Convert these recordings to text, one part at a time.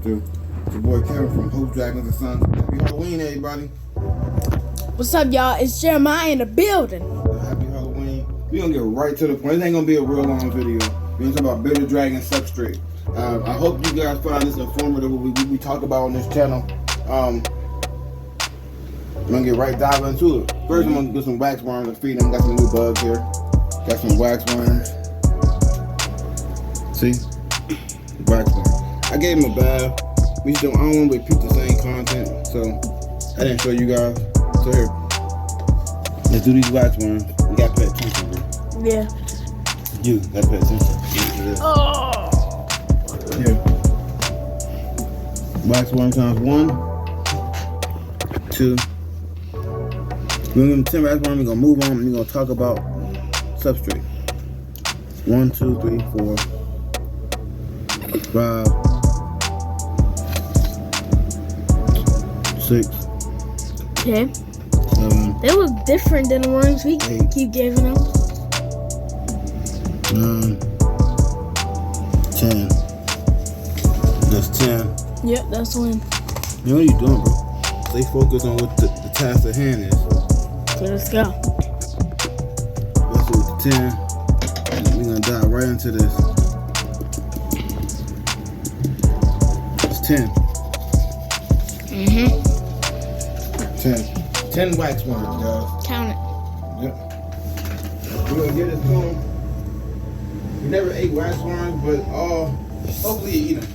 Walter. It's your boy Kevin from Hope Dragons and Sons. Happy Halloween, everybody. What's up, y'all? It's Jeremiah in the building. Happy Halloween. We're going to get right to the point. This ain't going to be a real long video. We're going to talk about Bitter Dragon Substrate. I hope you guys find this informative, what we talk about on this channel. I'm going to get right dive into it. First, I'm going to get some wax worms to feed them. Got some new bugs here. Got some wax worms. See? Wax worms. I gave him a bath. I don't want to repeat the same content, so I didn't show you guys. So here, let's do these wax worms. You gotta pay attention, bro. Yeah. You gotta pay attention. Oh. Here, wax worm times 1, 2. We're gonna give them 10 wax worms. We're gonna move on. And we're gonna talk about substrate. 1, 2, 3, 4, 5, 6. Okay. 7. They look different than the ones we 8. keep giving them. 9, 10. That's 10. Yep, that's one. Man, what are you doing, bro? Stay focused on what the task at hand is. Okay, let's go. Let's do the 10. And we're gonna dive right into this. It's 10. 10 wax worms, guys. Count it. Yep. We're gonna get this going. We never ate wax worms, but hopefully you eat them.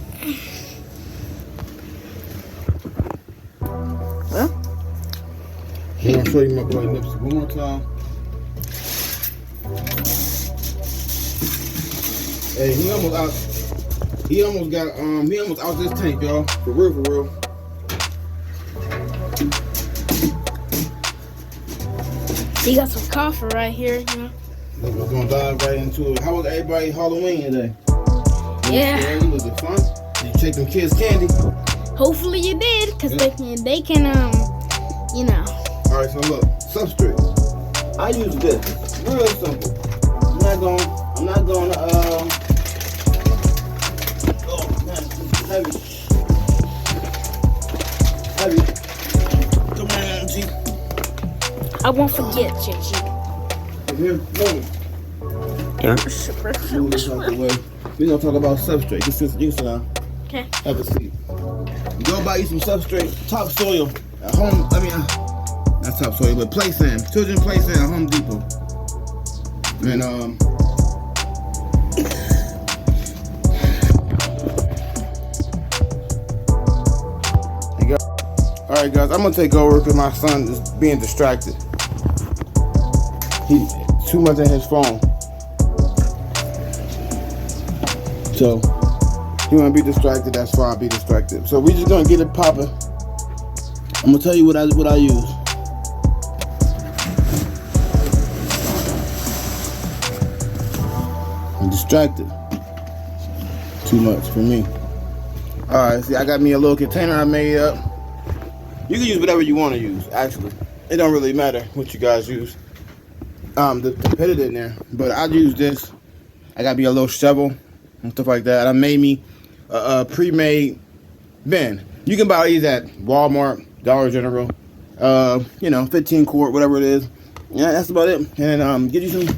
Well, I'm gonna show you my boy Nipsey one more time. Hey, he almost out this tank, y'all. For real, for real. he got some coffee right here, you know. We're gonna dive right into it. How was everybody Halloween today? Yeah. Was it fun? Did you take them kids candy? Hopefully you did, cause they can you know. All right, so look, substrate. I use this. Real simple. I'm not going to oh man, this is heavy. Heavy. Come on, G. I won't forget, Gigi. Here, move it. Move this out the way. We're gonna talk about substrate. You sit down. Okay. Have a seat. You go buy you some substrate, topsoil at home. Not topsoil, but play sand. Children play sand at Home Depot. And all right, guys, I'm gonna take over because my son is being distracted. He's too much in his phone. So, you want to be distracted, that's fine, be distracted. So we just gonna get it popping. I'm gonna tell you what I use. I'm distracted. Too much for me. Alright, see, I got me a little container I made up. You can use whatever you want to use, actually. It don't really matter what you guys use. To put it in there. But I use this. I got me a little shovel and stuff like that. I made me a pre-made bin. You can buy these at Walmart, Dollar General, 15 quart, whatever it is. Yeah, that's about it. And get you some.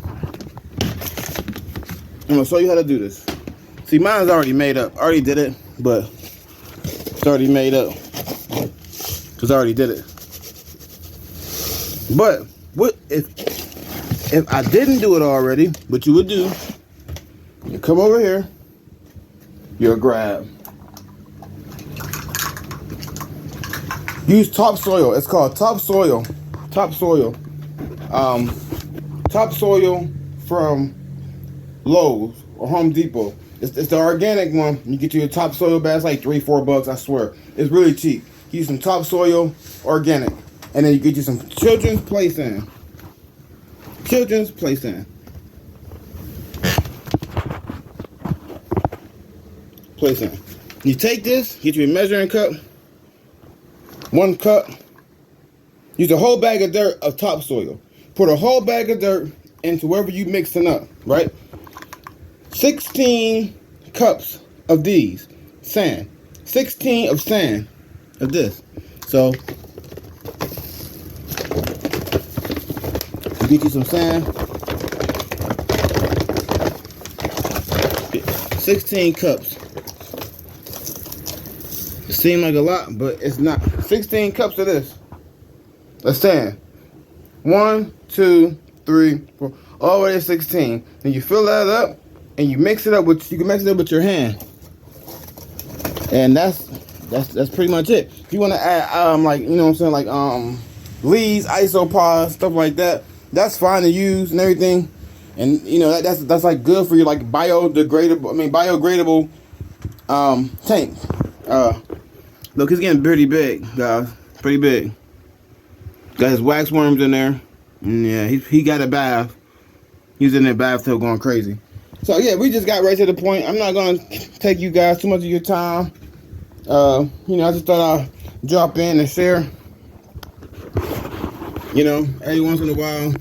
I'm gonna show you how to do this. See, mine's already made up. I already did it, but it's already made up. Cause I already did it. But what if I didn't do it already? What you would do? You come over here. You'll grab. Use topsoil. It's called topsoil. Topsoil. Topsoil from Lowe's or Home Depot. It's the organic one. You get you a topsoil bag. It's like $3-4, I swear. It's really cheap. Use some topsoil organic. And then you get you some children's play sand. Children's play sand. Play sand. You take this, get you a measuring cup. 1 cup. Use a whole bag of dirt of topsoil. Put a whole bag of dirt into wherever you mixing up, right? 16 cups of these sand. 16 of sand of this. So you get you some sand. 16 cups. It seems like a lot, but it's not. 16 cups of this. Of sand. 1, 2, 3, 4, all the way to 16. And you fill that up, and you mix it up with. You can mix it up with your hand. And that's pretty much it. If you want to add like, you know what I'm saying, like leads, isopods, stuff like that, that's fine to use and everything. And you know that's like good for your like biodegradable tank. Look, it's getting pretty big, guys. Pretty big. Got his wax worms in there. And yeah, he got a bath. He was in that bathtub going crazy. So yeah, we just got right to the point. I'm not gonna take you guys too much of your time. You know, I just thought I'd drop in and share. You know, every once in a while,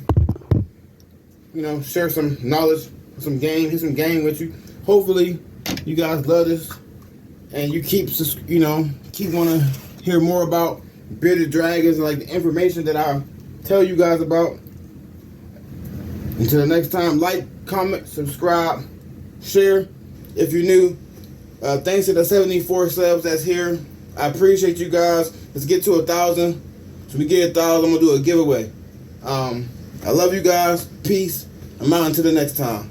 you know, share some knowledge, some game, here's some game with you. Hopefully, you guys love this, and you keep, you know, keep want to hear more about bearded dragons, like the information that I tell you guys about. Until the next time, like, comment, subscribe, share if you're new. Thanks to the 74 subs that's here. I appreciate you guys. Let's get to 1,000. So we get 1,000, I'm gonna do a giveaway. I love you guys. Peace. I'm out until the next time.